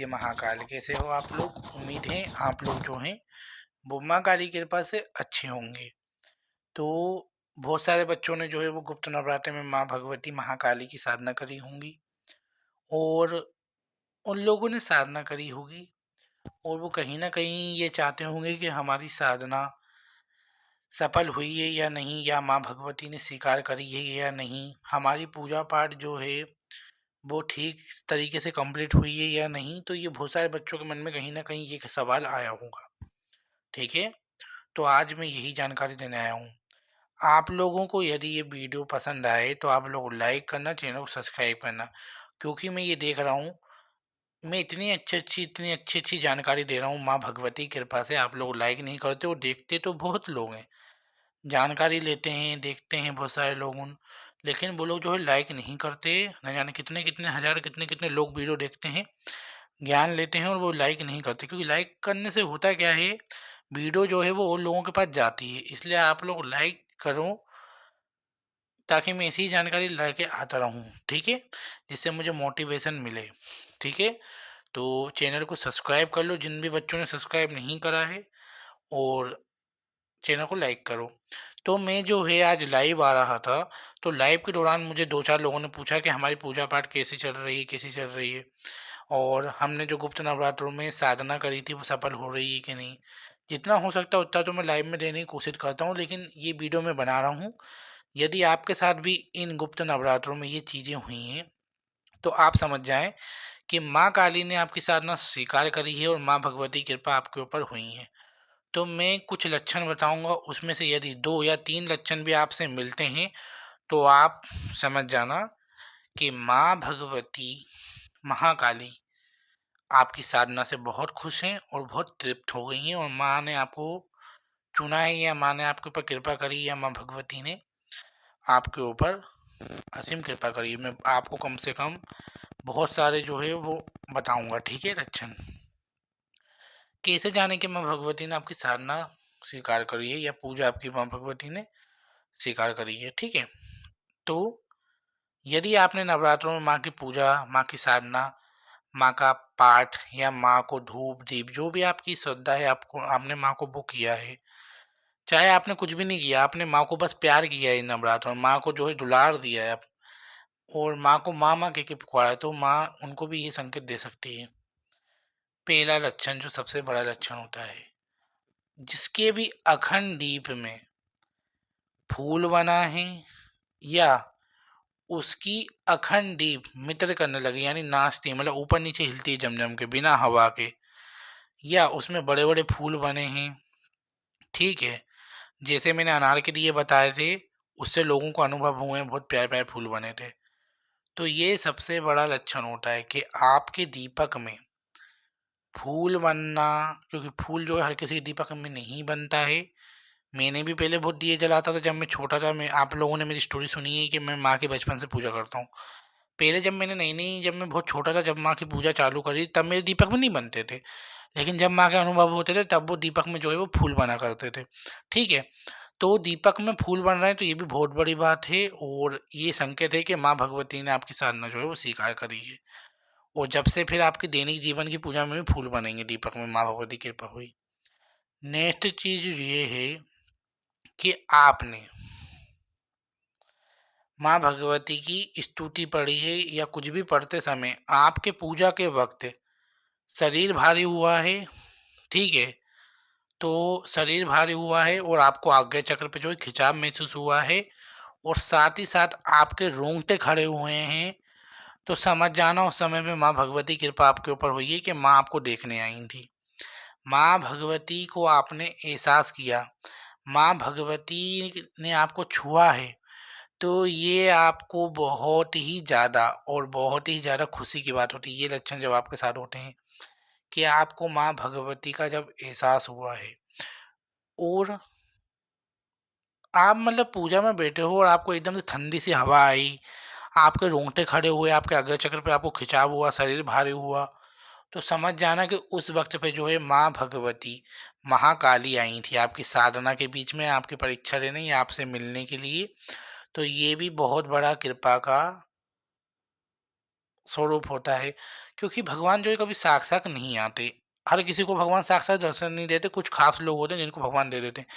नमस्ते महाकाल, कैसे हो आप लोग। उम्मीद है आप लोग जो हैं वो माँ काली की कृपा से अच्छे होंगे। तो बहुत सारे बच्चों ने जो है वो गुप्त नवरात्रि में माँ भगवती महाकाली की साधना करी होंगी और उन लोगों ने साधना करी होगी और वो कहीं ना कहीं ये चाहते होंगे कि हमारी साधना सफल हुई है या नहीं, या माँ भगवती ने स्वीकार करी है या नहीं, हमारी पूजा पाठ जो है वो ठीक तरीके से कंप्लीट हुई है या नहीं। तो ये बहुत सारे बच्चों के मन में कहीं ना कहीं ये सवाल आया होगा। ठीक है, तो आज मैं यही जानकारी देने आया हूँ। आप लोगों को यदि ये वीडियो पसंद आए तो आप लोग लाइक करना, चैनल को सब्सक्राइब करना, क्योंकि मैं ये देख रहा हूँ मैं इतनी अच्छी अच्छी जानकारी दे रहा हूँ माँ भगवती की कृपा से। आप लोग लाइक नहीं करते और देखते तो बहुत लोग हैं, जानकारी लेते हैं, देखते हैं बहुत सारे लोग लेकिन वो लोग जो है लाइक नहीं करते। न जाने कितने कितने हज़ार कितने कितने लोग वीडियो देखते हैं, ज्ञान लेते हैं और वो लाइक नहीं करते, क्योंकि लाइक करने से होता क्या है, वीडियो जो है वो उन लोगों के पास जाती है। इसलिए आप लोग लाइक करो ताकि मैं ऐसी जानकारी लेके आता रहूँ, ठीक है, जिससे मुझे मोटिवेशन मिले। ठीक है, तो चैनल को सब्सक्राइब कर लो जिन भी बच्चों ने सब्सक्राइब नहीं करा है, और चैनल को लाइक करो। तो मैं जो है आज लाइव आ रहा था, तो लाइव के दौरान मुझे दो चार लोगों ने पूछा कि हमारी पूजा पाठ कैसी चल रही है, कैसी चल रही है, और हमने जो गुप्त नवरात्रों में साधना करी थी वो सफल हो रही है कि नहीं। जितना हो सकता है उतना तो मैं लाइव में देने की कोशिश करता हूँ, लेकिन ये वीडियो मैं बना रहा हूँ। यदि आपके साथ भी इन गुप्त नवरात्रों में ये चीज़ें हुई हैं तो आप समझ जाएं कि माँ काली ने आपकी साधना स्वीकार करी है और माँ भगवती की कृपा आपके ऊपर हुई है। तो मैं कुछ लक्षण बताऊंगा, उसमें से यदि 2 या 3 लक्षण भी आपसे मिलते हैं तो आप समझ जाना कि माँ भगवती महाकाली आपकी साधना से बहुत खुश हैं और बहुत तृप्त हो गई हैं, और माँ ने आपको चुना है, या माँ ने आपके ऊपर कृपा करी, या माँ भगवती ने आपके ऊपर असीम कृपा करी। मैं आपको कम से कम बहुत सारे जो है वो बताऊंगा। ठीक है, लक्षण कैसे जाने कि माँ भगवती ने आपकी साधना स्वीकार करी है या पूजा आपकी माँ भगवती ने स्वीकार करी है। ठीक है, तो यदि आपने नवरात्रों में माँ की पूजा, माँ की साधना, माँ का पाठ, या माँ को धूप दीप जो भी आपकी श्रद्धा है, आपको आपने माँ को वो किया है, चाहे आपने कुछ भी नहीं किया, आपने माँ को बस प्यार किया है नवरात्रों में, माँ को जो है दुलार दिया है आप, और माँ को माँ माँ कह के पुकारा है, तो माँ उनको भी ये संकेत दे सकती है। पहला लक्षण जो सबसे बड़ा लक्षण होता है, जिसके भी अखंड दीप में फूल बना है, या उसकी अखंड दीप मित्र करने लगी, यानी नाचती है, मतलब ऊपर नीचे हिलती है जम जम के बिना हवा के, या उसमें बड़े बड़े फूल बने हैं। ठीक है, जैसे मैंने अनार के दिए बताए थे, उससे लोगों को अनुभव हुए हैं, बहुत प्यारे प्यारे फूल बने थे। तो ये सबसे बड़ा लक्षण होता है कि आपके दीपक में फूल बनना, क्योंकि फूल जो है हर किसी के दीपक में नहीं बनता है। मैंने भी पहले बहुत दिए जलाता था जब मैं छोटा था। मैं आप लोगों ने मेरी स्टोरी सुनी है कि मैं माँ के बचपन से पूजा करता हूँ। पहले जब मैंने नई नई जब मैं बहुत छोटा था, जब माँ की पूजा चालू करी, तब मेरे दीपक में नहीं बनते थे, लेकिन जब माँ के अनुभव होते थे तब वो दीपक में जो है वो फूल बना करते थे। ठीक है, तो दीपक में फूल बन रहे हैं तो ये भी बहुत बड़ी बात है, और ये संकेत है कि माँ भगवती ने आपकी साधना जो है वो स्वीकार करी है। और जब से फिर आपके दैनिक जीवन की पूजा में भी फूल बनेंगे दीपक में, माँ भगवती की कृपा हुई। नेक्स्ट चीज ये है कि आपने माँ भगवती की स्तुति पढ़ी है, या कुछ भी पढ़ते समय आपके पूजा के वक्त शरीर भारी हुआ है। ठीक है, तो शरीर भारी हुआ है और आपको आज्ञा चक्र पे जो है खिंचाव महसूस हुआ है, और साथ ही साथ आपके रोंगटे खड़े हुए हैं, तो समझ जाना उस समय में माँ भगवती की कृपा आपके ऊपर हुई है कि माँ आपको देखने आई थी। माँ भगवती को आपने एहसास किया, माँ भगवती ने आपको छुआ है, तो ये आपको बहुत ही ज़्यादा और बहुत ही ज़्यादा खुशी की बात होती है। ये लक्षण जब आपके साथ होते हैं कि आपको माँ भगवती का जब एहसास हुआ है, और आप मतलब पूजा में बैठे हो और आपको एकदम से ठंडी सी हवा आई, आपके रोंगटे खड़े हुए, आपके अग्र चक्र पे आपको खिंचाव हुआ, शरीर भारी हुआ, तो समझ जाना कि उस वक्त पे जो है माँ भगवती महाकाली आई थी आपकी साधना के बीच में, आपकी परीक्षा लेने या आपसे मिलने के लिए। तो ये भी बहुत बड़ा कृपा का स्वरूप होता है, क्योंकि भगवान जो है कभी साक्षात नहीं आते। हर किसी को भगवान साक्षात दर्शन नहीं देते, कुछ खास लोग होते हैं जिनको भगवान दे देते हैं।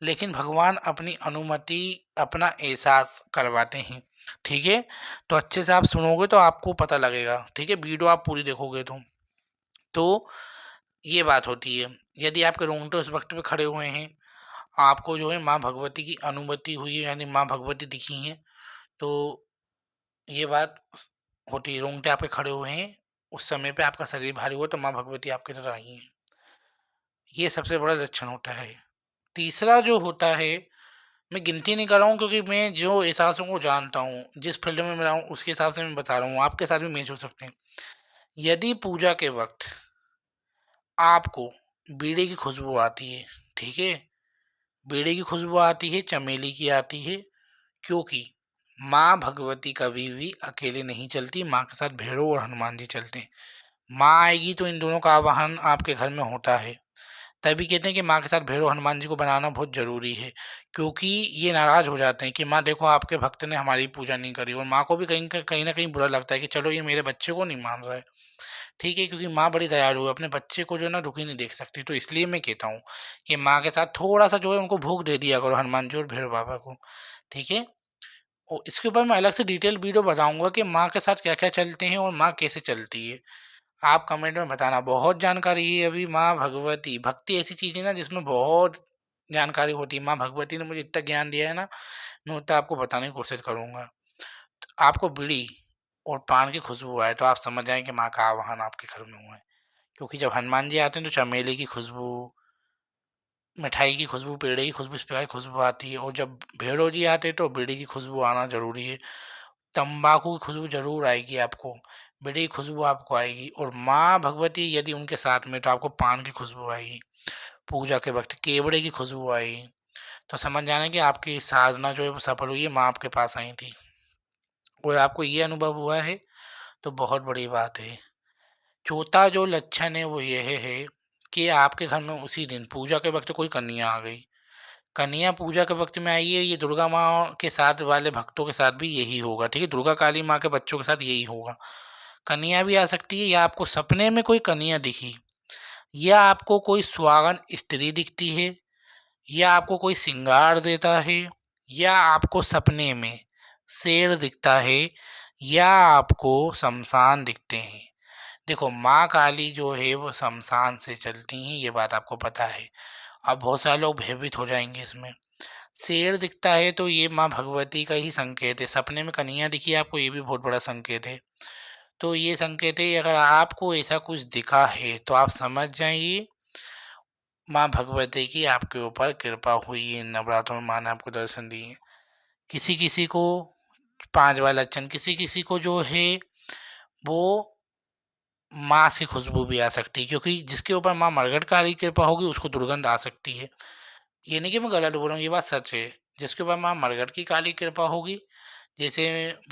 लेकिन भगवान अपनी अनुमति, अपना एहसास करवाते हैं। ठीक है, तो अच्छे से आप सुनोगे तो आपको पता लगेगा। ठीक है, वीडियो आप पूरी देखोगे तो ये बात होती है। यदि आपके रोंगटे उस वक्त पे खड़े हुए हैं, आपको जो है माँ भगवती की अनुमति हुई है, यानी माँ भगवती दिखी हैं, तो ये बात होती है। रोंगटे आपके खड़े हुए हैं, उस समय पे आपका शरीर भारी हुआ तो माँ भगवती आपकी तरफ आई हैं। ये सबसे बड़ा लक्षण होता है। तीसरा जो होता है, मैं गिनती नहीं कर रहा हूँ, क्योंकि मैं जो एहसासों को जानता हूँ, जिस फील्ड में मैं रहा हूँ, उसके हिसाब से मैं बता रहा हूँ। आपके साथ भी मैच हो सकते हैं। यदि पूजा के वक्त आपको बीड़ी की खुशबू आती है, ठीक है, बीड़ी की खुशबू आती है, चमेली की आती है, क्योंकि माँ भगवती कभी भी अकेले नहीं चलती, माँ के साथ भैरव और हनुमान जी चलते हैं। माँ आएगी तो इन दोनों का आवाहन आपके घर में होता है। तभी कहते हैं कि माँ के साथ भैरव हनुमान जी को बनाना बहुत ज़रूरी है, क्योंकि ये नाराज़ हो जाते हैं कि माँ देखो आपके भक्त ने हमारी पूजा नहीं करी, और माँ को भी कहीं ना कहीं बुरा लगता है कि चलो ये मेरे बच्चे को नहीं मान रहा है। ठीक है, क्योंकि माँ बड़ी दयालु है, अपने बच्चे को जो है ना दुखी नहीं देख सकती। तो इसलिए मैं कहता हूँ कि माँ के साथ थोड़ा सा जो है उनको भोग दे दिया करो, हनुमान जी और भैरव बाबा को। ठीक है, और इसके ऊपर मैं अलग से डिटेल वीडियो बताऊंगा कि माँ के साथ क्या क्या चलते हैं और माँ कैसे चलती है। आप कमेंट में बताना। बहुत जानकारी है अभी माँ भगवती, भक्ति ऐसी चीज़ है ना जिसमें बहुत जानकारी होती है। माँ भगवती ने मुझे इतना ज्ञान दिया है ना, मैं उतना आपको बताने की कोशिश करूँगा। तो आपको बीड़ी और पान की खुशबू आए तो आप समझ जाएं कि माँ का आवाहन आपके घर में हुआ है। क्योंकि जब हनुमान जी आते हैं तो चमेली की खुशबू, मिठाई की खुशबू, पेड़े की खुशबू, इस प्रकार की खुशबू आती है। और जब भैरव जी आते हैं तो बीड़ी की खुशबू आना ज़रूरी है। तंबाकू की खुशबू ज़रूर आएगी आपको, बीड़ी की खुशबू आपको आएगी, और माँ भगवती यदि उनके साथ में तो आपको पान की खुशबू आएगी। पूजा के वक्त केवड़े की खुशबू आएगी। तो समझ जाना कि आपकी साधना जो है वो सफल हुई है, माँ आपके पास आई थी। और आपको ये अनुभव हुआ है तो बहुत बड़ी बात है। चौथा जो लक्षण है वो यह है कि आपके घर में उसी दिन पूजा के वक्त कोई कन्या आ गई। कन्या पूजा के वक्त में आई है, ये दुर्गा माँ के साथ वाले भक्तों के साथ भी यही होगा। ठीक है, दुर्गा काली माँ के बच्चों के साथ यही होगा। कन्या भी आ सकती है, या आपको सपने में कोई कन्या दिखी, या आपको कोई सुहागन स्त्री दिखती है, या आपको कोई श्रृंगार देता है, या आपको सपने में शेर दिखता है, या आपको शमशान दिखते हैं। देखो माँ काली जो है वो शमशान से चलती हैं, ये बात आपको पता है। अब बहुत सारे लोग भयभीत हो जाएंगे इसमें। शेर दिखता है तो ये माँ भगवती का ही संकेत है। सपने में कन्हैया दिखी आपको, ये भी बहुत बड़ा संकेत है। तो ये संकेत है, अगर आपको ऐसा कुछ दिखा है तो आप समझ जाइए माँ भगवती की आपके ऊपर कृपा हुई है। नवरात्रों में माँ ने आपको दर्शन दिए। किसी किसी को पांच वाला लक्षण, किसी किसी को जो है वो माँस की खुशबू भी आ सकती है, क्योंकि जिसके ऊपर माँ मरघटकाली की कृपा होगी उसको दुर्गंध आ सकती है। ये नहीं कि मैं गलत बोल रहा हूँ, ये बात सच है। जिसके ऊपर माँ मरघट की काली कृपा होगी, जैसे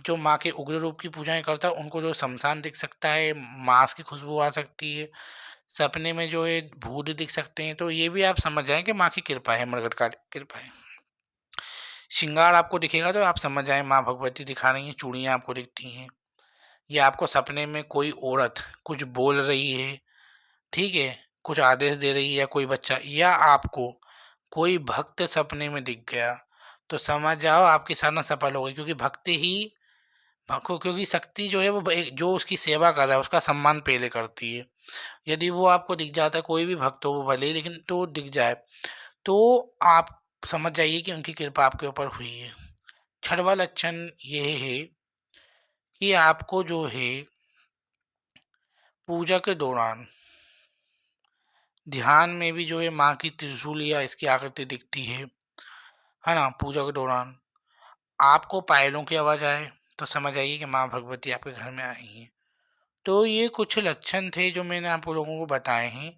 जो माँ के उग्र रूप की पूजाएं करता है उनको जो शमशान दिख सकता है, मांस की खुशबू आ सकती है, सपने में जो है भूत दिख सकते हैं। तो ये भी आप समझ जाएं कि माँ की कृपा है, मरघट काली कृपा है। श्रृंगार आपको दिखेगा तो आप समझ जाएं माँ भगवती दिखा रही हैं, चूड़ियाँ आपको दिखती हैं, या आपको सपने में कोई औरत कुछ बोल रही है, ठीक है, कुछ आदेश दे रही है, या कोई बच्चा, या आपको कोई भक्त सपने में दिख गया, तो समझ जाओ आपकी साधना सफल हो गई। क्योंकि भक्ति ही भक्को क्योंकि शक्ति जो है वो जो उसकी सेवा कर रहा है उसका सम्मान पहले करती है। यदि वो आपको दिख जाता है, कोई भी भक्त हो वो भले ही, लेकिन तो दिख जाए तो आप समझ जाइए कि उनकी कृपा आपके ऊपर हुई है। छठवां लक्षण ये है कि आपको जो है पूजा के दौरान ध्यान में भी जो है माँ की त्रिशूल या इसकी आकृति दिखती है ना। पूजा के दौरान आपको पायलों की आवाज़ आए तो समझ आइए कि माँ भगवती आपके घर में आई हैं। तो ये कुछ लक्षण थे जो मैंने आप लोगों को बताए हैं,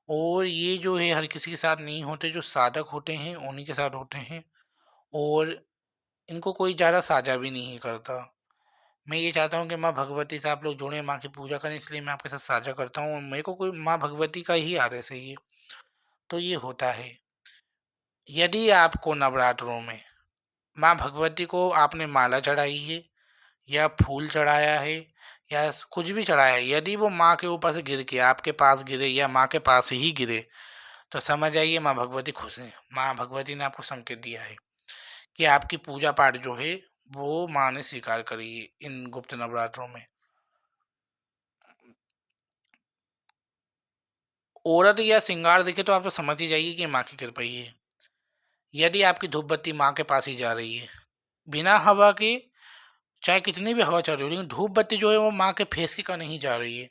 और ये जो है हर किसी के साथ नहीं होते, जो साधक होते हैं उन्हीं के साथ होते हैं, और इनको कोई ज़्यादा साझा भी नहीं करता। मैं ये चाहता हूँ कि माँ भगवती से आप लोग जुड़ें, माँ की पूजा करें, इसलिए मैं आपके साथ साझा करता हूँ। और मेरे को कोई माँ भगवती का ही आदेश है ये, तो ये होता है। यदि आपको नवरात्रों में माँ भगवती को आपने माला चढ़ाई है, या फूल चढ़ाया है, या कुछ भी चढ़ाया, यदि वो माँ के ऊपर से गिर के आपके पास गिरे या माँ के पास ही गिरे, तो समझ जाइए माँ भगवती खुश हैं। माँ भगवती ने आपको संकेत दिया है कि आपकी पूजा पाठ जो है वो माँ ने स्वीकार करी है इन गुप्त नवरात्रों में। औरत या श्रृंगार दिखे तो आप तो समझ ही जाइए कि माँ की कृपा ही है। यदि आपकी धूप बत्ती माँ के पास ही जा रही है बिना हवा के, चाहे कितनी भी हवा चल रही हो, लेकिन धूप बत्ती जो है वो माँ के फेस के का नहीं जा रही है,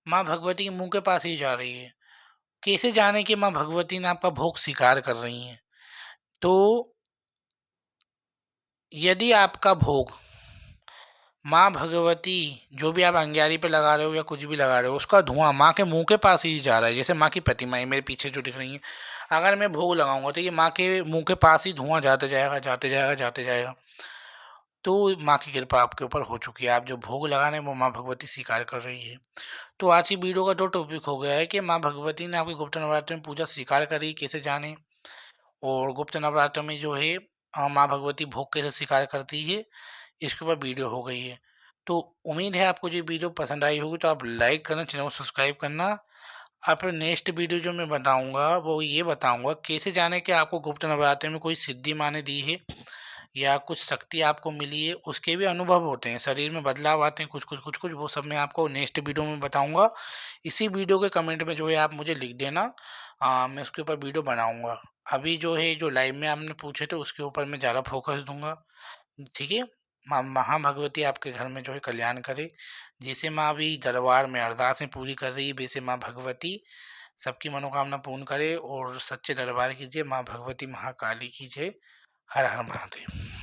माँ भगवती के मुंह के पास ही जा रही है। कैसे जाने कि माँ भगवती ने आपका भोग स्वीकार कर रही हैं? तो यदि आपका भोग माँ भगवती, जो भी आप अंगारी पे लगा रहे हो या कुछ भी लगा रहे हो, उसका धुआं माँ के मुंह के पास ही जा रहा है, जैसे माँ की प्रतिमाएं मेरे पीछे जो दिख रही हैं, अगर मैं भोग लगाऊंगा तो ये माँ के मुंह के पास ही धुआं जाते जाएगा जाते जाएगा जाते जाएगा। तो माँ की कृपा आपके ऊपर हो चुकी है, आप जो भोग लगाने वो माँ भगवती स्वीकार कर रही है। तो आज की वीडियो का जो टॉपिक हो गया है कि माँ भगवती ने आपकी गुप्त नवरात्र में पूजा स्वीकार करी, कैसे जाने, और गुप्त नवरात्र में जो है माँ भगवती भोग कैसे स्वीकार करती है, इसके ऊपर वीडियो हो गई है। तो उम्मीद है आपको जो वीडियो पसंद आई होगी, तो आप लाइक करना, चैनल को सब्सक्राइब करना। आप नेक्स्ट वीडियो जो मैं बताऊंगा वो ये बताऊंगा कैसे जाने कि आपको गुप्त नवरात्र में कोई सिद्धि माँ ने दी है या कुछ शक्ति आपको मिली है, उसके भी अनुभव होते हैं, शरीर में बदलाव आते हैं कुछ कुछ कुछ कुछ, वो सब मैं आपको नेक्स्ट वीडियो में बताऊंगा। इसी वीडियो के कमेंट में जो है आप मुझे लिख देना, मैं उसके ऊपर वीडियो बनाऊंगा। अभी जो है जो लाइव में आपने पूछे थे उसके ऊपर मैं ज़्यादा फोकस दूंगा। ठीक है। माँ महा भगवती आपके घर में जो है कल्याण करे। जैसे माँ अभी दरबार में अरदासें पूरी कर रही है, वैसे माँ भगवती सबकी मनोकामना पूर्ण करे और सच्चे दरबार कीजिए। माँ भगवती महाकाली की जय। हर हर महादेव।